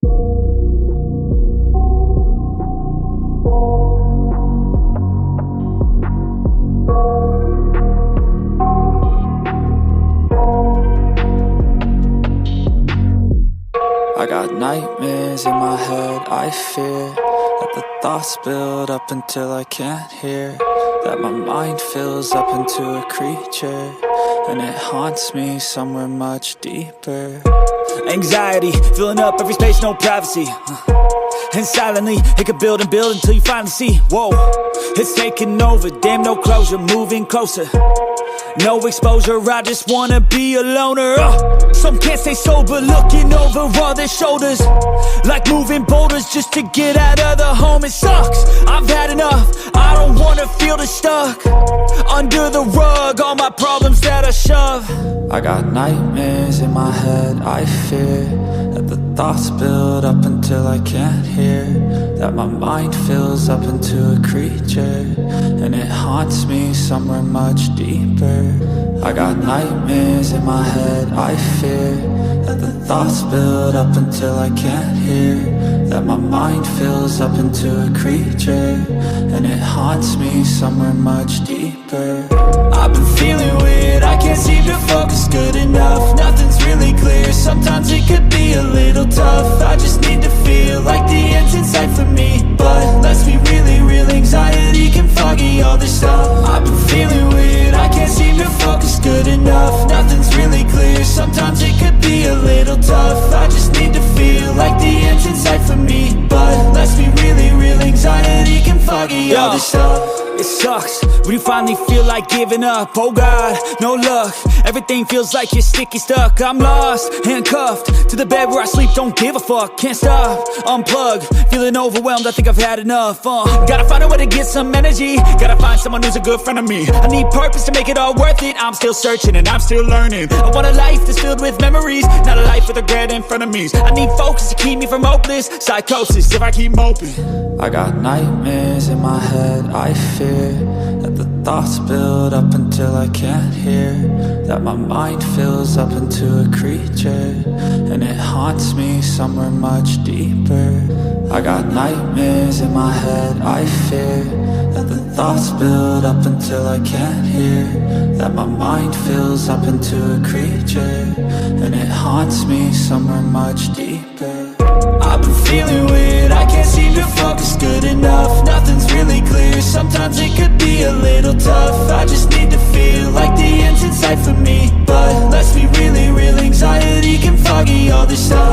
I got nightmares in my head, I fear that the thoughts build up until I can't hear, that my mind fills up into a creature, and it haunts me somewhere much deeper. Anxiety, filling up every space, no privacy. And silently, it could build and build until you finally see, whoa, it's taking over, damn no closure, moving closer. No exposure, I just wanna be a loner. Some can't stay sober, looking over all their shoulders, like moving boulders just to get out of the home. It sucks, I've had enough, I don't wanna feel the stuck under the rug, all my problems that I shove. I got nightmares in my head, I fear that the thoughts build up until I can't hear, that my mind fills up into a creature, and it haunts me somewhere much deeper. I got nightmares in my head, I fear that the thoughts build up until I can't hear, that my mind fills up into a creature, and it haunts me somewhere much deeper. I've been feeling weird, I can't seem to focus good enough, nothing's really clear, sometimes it could be a little tough. I just need to feel like the end's in sight for me, but let's be really real, anxiety can foggy all this stuff. I've been feeling weird, I can't seem to focus good enough, nothing's really clear, sometimes it could be a little tough. I just need to feel like the end's in sight for me, but let's be really real, anxiety can foggy all this stuff. It sucks when you finally feel like giving up. Oh God, no luck, everything feels like you're sticky stuck. I'm lost, handcuffed to the bed where I sleep, don't give a fuck. Can't stop, unplug, feeling overwhelmed, I think I've had enough. Gotta find a way to get some energy, gotta find someone who's a good friend of me. I need purpose to make it all worth it, I'm still searching and I'm still learning. I want a life that's filled with memories, not a life with regret and frenemies. I need focus to keep me from hopeless psychosis if I keep moping. I got nightmares in my head, I fear that the thoughts build up until I can't hear, that my mind fills up into a creature, and it haunts me somewhere much deeper. I got nightmares in my head, I fear that the thoughts build up until I can't hear, that my mind fills up into a creature, and it haunts me somewhere much deeper. I've been feeling weird, I can't seem to focus good enough, nothing's really clear, sometimes it could be a little tough. I just need to feel like the end's in sight for me, but let's be really real, anxiety can foggy all this stuff.